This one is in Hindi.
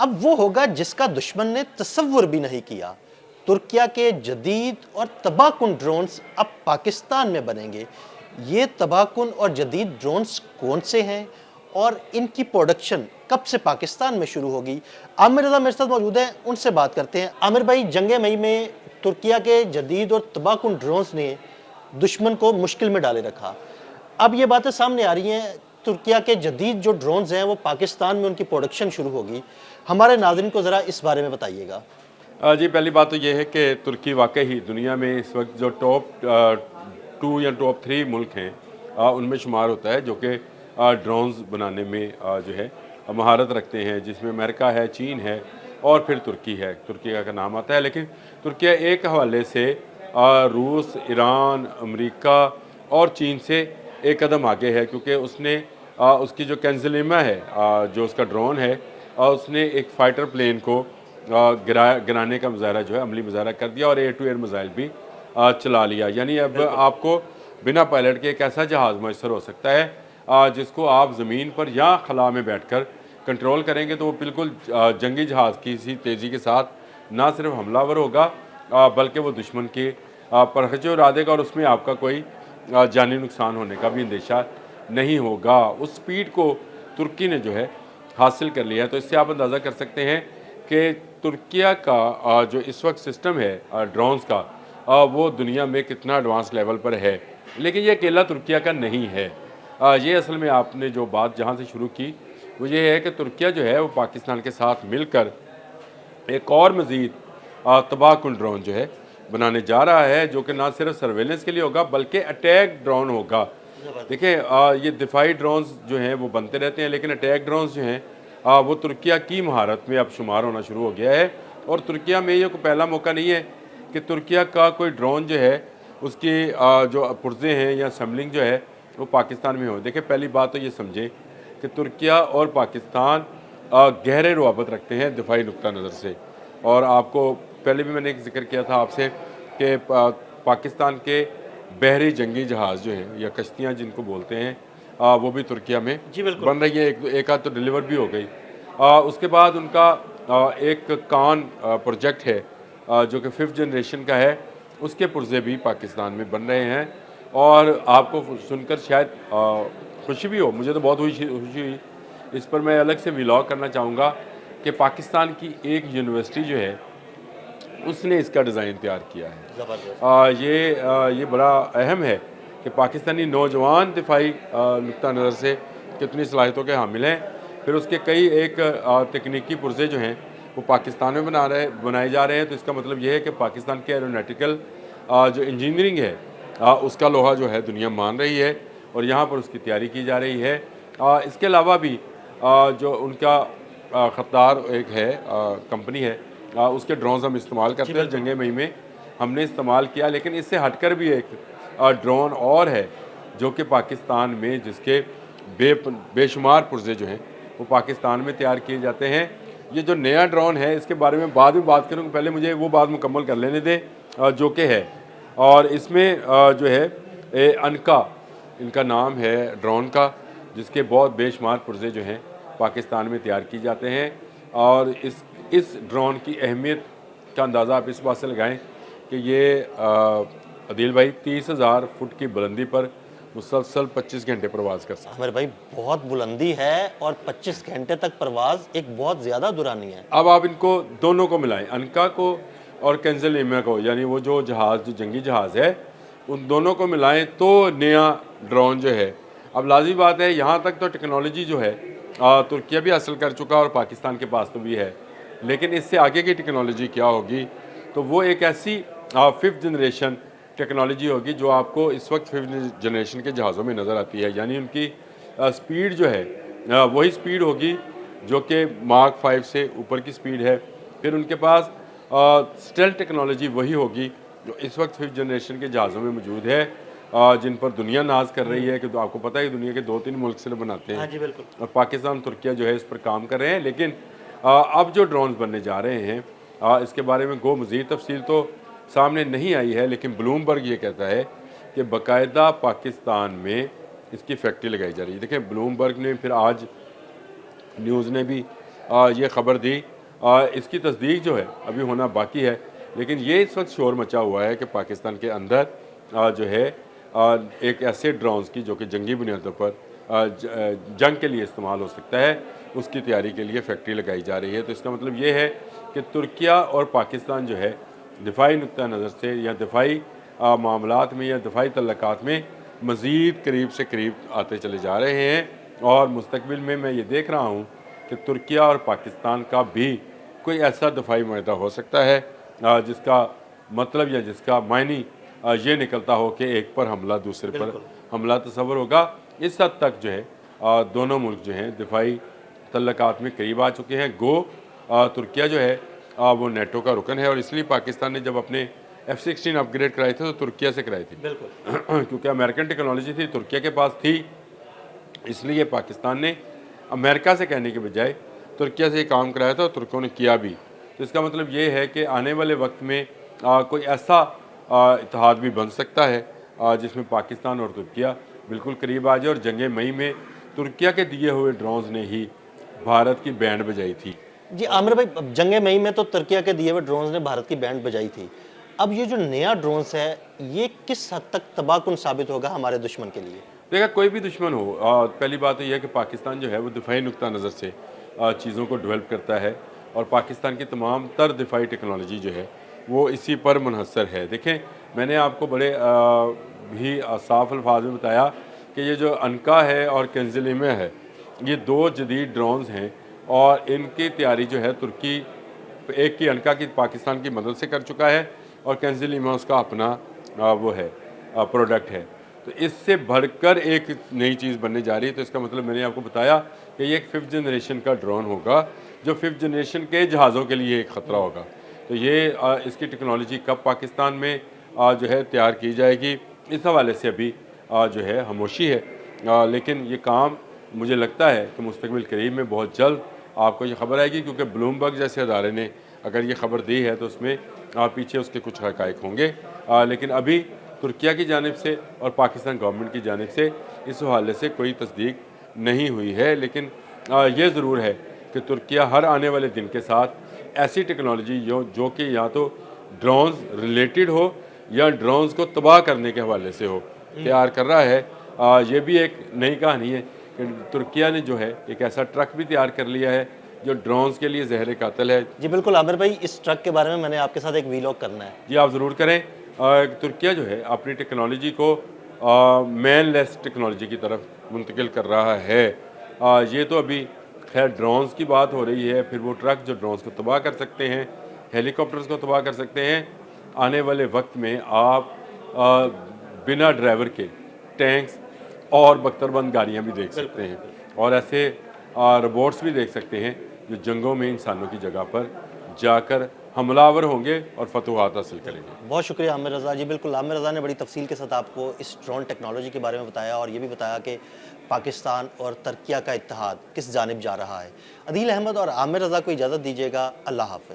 अब वो होगा जिसका दुश्मन ने तसव्वुर भी नहीं किया। तुर्किया के जदीद और तबाहकुन ड्रोन्स अब पाकिस्तान में बनेंगे। ये तबाहकुन और जदीद ड्रोन्स कौन से हैं और इनकी प्रोडक्शन कब से पाकिस्तान में शुरू होगी? आमिर रज़ा मेरे साथ मौजूद हैं, उनसे बात करते हैं। आमिर भाई, जंग मई में तुर्किया के जदीद और तबाहकुन ड्रोन्स ने दुश्मन को मुश्किल में डाले रखा। अब ये बातें सामने आ रही हैं, तुर्किया के जदीद जो ड्रोन्स हैं वो पाकिस्तान में उनकी प्रोडक्शन शुरू होगी। हमारे नाज़रीन को ज़रा इस बारे में बताइएगा। जी, पहली बात तो ये है कि तुर्की वाकई ही दुनिया में इस वक्त जो टॉप 2 या टॉप 3 मुल्क हैं उनमें शुमार होता है, जो कि ड्रोन्स बनाने में जो है महारत रखते हैं, जिसमें अमेरिका है, चीन है और फिर तुर्की है। तुर्की का नाम आता है, लेकिन तुर्किया एक हवाले से रूस, ईरान, अमेरिका और चीन से एक कदम आगे है, क्योंकि उसने उसकी जो कैंजलिमा है, जो उसका ड्रोन है, उसने एक फ़ाइटर प्लेन को गिराने का मुजाहरा जो है अमली मुजाहरा कर दिया और एयर टू एयर मिसाइल भी चला लिया। यानी अब आपको बिना पायलट के एक ऐसा जहाज़ मैसर हो सकता है जिसको आप ज़मीन पर या खला में बैठकर कंट्रोल करेंगे, तो वो बिल्कुल जंगी जहाज़ की सी तेज़ी के साथ ना सिर्फ हमलावर होगा बल्कि वो दुश्मन के पर उड़ा देगा और उसमें आपका कोई जानी नुकसान होने का भी अंदेशा नहीं होगा। उस स्पीड को तुर्की ने जो है हासिल कर लिया है। तो इससे आप अंदाज़ा कर सकते हैं कि तुर्किया का जो इस वक्त सिस्टम है ड्रोन्स का, वो दुनिया में कितना एडवांस लेवल पर है। लेकिन ये अकेला तुर्किया का नहीं है। ये असल में आपने जो बात जहाँ से शुरू की वो ये है कि तुर्किया जो है वो पाकिस्तान के साथ मिलकर एक और मज़ीद तबाहकुन ड्रोन जो है बनाने जा रहा है, जो कि ना सिर्फ सर्वेलेंस के लिए होगा बल्कि अटैक ड्रोन होगा। देखिए, ये दिफाई ड्रोन्स जो हैं वो बनते रहते हैं, लेकिन अटैक ड्रोन्स जो हैं वो तुर्किया की महारत में अब शुमार होना शुरू हो गया है। और तुर्किया में ये कोई पहला मौका नहीं है कि तुर्किया का कोई ड्रोन जो है उसकी जो पुर्जे हैं या असम्बलिंग जो है वो पाकिस्तान में हो। देखिए, पहली बात तो ये समझें कि तुर्किया और पाकिस्तान गहरे रवाबत रखते हैं दिफाई नुक्ता नज़र से। और आपको पहले भी मैंने एक जिक्र किया था आपसे कि पाकिस्तान के बहरी जंगी जहाज़ जो हैं या कश्तियाँ जिनको बोलते हैं, वो भी तुर्किया में जी बिल्कुल। बन रही है। एक आध तो डिलीवर भी हो गई। उसके बाद उनका एक कान प्रोजेक्ट है जो कि 5th जनरेशन का है, उसके पुर्जे भी पाकिस्तान में बन रहे हैं। और आपको सुनकर शायद खुशी भी हो, मुझे तो बहुत खुशी हुई। इस पर मैं अलग से व्लॉग करना चाहूँगा कि पाकिस्तान की एक यूनिवर्सिटी जो है उसने इसका डिज़ाइन तैयार किया है। ज़बरदस्त। ये बड़ा अहम है कि पाकिस्तानी नौजवान दिफाई नुक्ता नज़र से कितनी सलाहियतों के हामिल हैं। फिर उसके कई एक तकनीकी पुर्जे जो हैं वो पाकिस्तान में बनाए जा रहे हैं। तो इसका मतलब ये है कि पाकिस्तान के एरोनॉटिकल जो इंजीनियरिंग है उसका लोहा जो है दुनिया मान रही है और यहाँ पर उसकी तैयारी की जा रही है। इसके अलावा भी जो उनका ख़तदार एक है कंपनी है, उसके ड्रोन्स हम इस्तेमाल करते हैं। जंग मई में हमने इस्तेमाल किया, लेकिन इससे हटकर भी एक ड्रोन और है जो कि पाकिस्तान में जिसके बेशुमार पुर्जे जो हैं वो पाकिस्तान में तैयार किए जाते हैं। ये जो नया ड्रोन है इसके बारे में बाद में बात करूँगा, पहले मुझे वो बात मुकम्मल कर लेने दें जो कि है। और इसमें जो है अनका इनका नाम है ड्रोन का, जिसके बहुत बेशुमार पुर्जे जो हैं पाकिस्तान में तैयार किए जाते हैं। और इस ड्रोन की अहमियत का अंदाज़ा आप इस बात से लगाएं कि ये अदील भाई 30,000 फुट की बुलंदी पर मुसलसल 25 घंटे प्रवास कर सकते हैं। आमिर भाई, बहुत बुलंदी है और 25 घंटे तक प्रवास एक बहुत ज़्यादा दुरानी है। अब आप इनको दोनों को मिलाएं, अनका को और कैंजलिमा को, यानी वो जो जहाज़ जो जंगी जहाज़ है उन दोनों को मिलाएं तो नया ड्रोन जो है। अब लाज़मी बात है, यहाँ तक तो टेक्नोलॉजी जो है तुर्किया भी हासिल कर चुका और पाकिस्तान के पास तो भी है, लेकिन इससे आगे की टेक्नोलॉजी क्या होगी तो वो एक ऐसी 5th जनरेशन टेक्नोलॉजी होगी जो आपको इस वक्त 5th जनरेशन के जहाज़ों में नज़र आती है। यानी उनकी स्पीड जो है वही स्पीड होगी जो कि मार्क 5 से ऊपर की स्पीड है। फिर उनके पास स्टेल्थ टेक्नोलॉजी वही होगी जो इस वक्त 5th जनरेशन के जहाज़ों में मौजूद है, जिन पर दुनिया नाज कर रही है कि तो आपको पता है कि दुनिया के 2-3 मुल्क से बनाते हैं। हाँ जी बिल्कुल। और पाकिस्तान तुर्किया जो है इस पर काम कर रहे हैं। लेकिन अब जो ड्रोन्स बनने जा रहे हैं इसके बारे में गो मज़ीद तफसील तो सामने नहीं आई है, लेकिन ब्लूमबर्ग ये कहता है कि बाकायदा पाकिस्तान में इसकी फैक्ट्री लगाई जा रही है। देखिए, ब्लूमबर्ग ने फिर आज न्यूज़ ने भी ये खबर दी। इसकी तस्दीक जो है अभी होना बाकी है, लेकिन ये इस वक्त शोर मचा हुआ है कि पाकिस्तान के अंदर जो है एक ऐसे ड्रोन्स की जो कि जंगी बुनियादों पर जंग के लिए इस्तेमाल हो सकता है, उसकी तैयारी के लिए फैक्ट्री लगाई जा रही है। तो इसका मतलब ये है कि तुर्किया और पाकिस्तान जो है दिफाई नुक्ता नज़र से या दिफाई मामलात में या दिफाई तल्लकात में मज़ीद करीब से करीब आते चले जा रहे हैं। और मुस्तकबिल में मैं ये देख रहा हूँ कि तुर्किया और पाकिस्तान का भी कोई ऐसा दफाई माहिदा हो सकता है जिसका मतलब या जिसका मायनी ये निकलता हो कि एक पर हमला दूसरे पर हमला तस्वर होगा। इस हद तक जो है दोनों मुल्क जो हैं दिफाई तल्लकात में करीब आ चुके हैं। तुर्किया जो है वो नेटो का रुकन है, और इसलिए पाकिस्तान ने जब अपने F-16 अपग्रेड कराए थे तो तुर्किया से कराई थी क्योंकि अमेरिकन टेक्नोलॉजी थी, तुर्किया के पास थी, इसलिए पाकिस्तान ने अमेरिका से कहने के बजाय तुर्किया से ये काम कराया था और तुर्कों ने किया भी। तो इसका मतलब ये है कि आने वाले वक्त में कोई ऐसा इत्तेहाद भी बन सकता है जिसमें पाकिस्तान और तुर्किया बिल्कुल करीब आ जाए। और जंग मई में तुर्किया के दिए हुए ड्रोन्स ने ही भारत की बैंड बजाई थी। जी आमिर भाई, जंग मई में तो तुर्किया के दिए हुए ड्रोन्स ने भारत की बैंड बजाई थी। अब ये जो नया ड्रोन्स है ये किस हद तक तबाहकुन साबित होगा हमारे दुश्मन के लिए? देखा, कोई भी दुश्मन हो, पहली बात तो यह है कि पाकिस्तान जो है वो दिफाई नुक्ता नज़र से चीज़ों को डेवलप करता है, और पाकिस्तान की तमाम तर दिफाई टेक्नोलॉजी जो है वो इसी पर मुनहसर है। देखें, मैंने आपको बड़े भी साफ अल्फाज में बताया कि ये जो अनका है और कंजिलिमा है, ये दो जदीद ड्रोन्स हैं, और इनकी तैयारी जो है तुर्की एक की अनका की पाकिस्तान की मदद से कर चुका है, और कंजिलिमा उसका अपना वो है प्रोडक्ट है। तो इससे बढ़कर एक नई चीज़ बनने जा रही है। तो इसका मतलब मैंने आपको बताया कि ये एक 5th जनरेशन का ड्रोन होगा जो 5th जनरेशन के जहाज़ों के लिए एक ख़तरा होगा। तो ये इसकी टेक्नोलॉजी कब पाकिस्तान में जो है तैयार की जाएगी, इस हवाले से अभी जो है खामोशी है, लेकिन ये काम मुझे लगता है कि मुस्तकबिल करीब में बहुत जल्द आपको ये खबर आएगी, क्योंकि ब्लूमबर्ग जैसे अदारे ने अगर ये खबर दी है तो उसमें पीछे उसके कुछ हक़ाइक़ होंगे। लेकिन अभी तुर्किया की जानिब से और पाकिस्तान गवर्नमेंट की जानिब से इस हवाले से कोई तस्दीक नहीं हुई है। लेकिन ये ज़रूर है कि तुर्किया हर आने वाले दिन के साथ ऐसी टेक्नोलॉजी जो कि या तो ड्रोन्स रिलेटेड हो या ड्रोन्स को तबाह करने के हवाले से हो, तैयार कर रहा है। ये भी एक नई कहानी है कि तुर्किया ने जो है एक ऐसा ट्रक भी तैयार कर लिया है जो ड्रोन्स के लिए जहर कातिल है। जी बिल्कुल आमिर भाई, इस ट्रक के बारे में मैंने आपके साथ एक वीलॉग करना है। जी आप ज़रूर करें। तुर्किया जो है अपनी टेक्नोलॉजी को मैनलेस टेक्नोलॉजी की तरफ मुंतकिल कर रहा है। ये तो अभी खैर ड्रोन्स की बात हो रही है, फिर वो ट्रक जो ड्रोन्स को तबाह कर सकते हैं, हेलीकॉप्टर्स को तबाह कर सकते हैं। आने वाले वक्त में आप बिना ड्राइवर के टैंक्स और बख्तरबंद गाड़ियाँ भी देख सकते हैं, और ऐसे रोबोट्स भी देख सकते हैं जो जंगों में इंसानों की जगह पर जाकर हमलावर होंगे और फतूहात हासिल करेंगे। बहुत शुक्रिया आमिर रज़ा जी। बिल्कुल आमिर रज़ा ने बड़ी तफसील के साथ आपको इस ड्रोन टेक्नोलॉजी के बारे में बताया, और ये भी बताया कि पाकिस्तान और तुर्किया का इत्तेहाद किस जानिब जा रहा है। अदील अहमद और आमिर रज़ा को इजाज़त दीजिएगा। अल्लाह हाफ़िज़।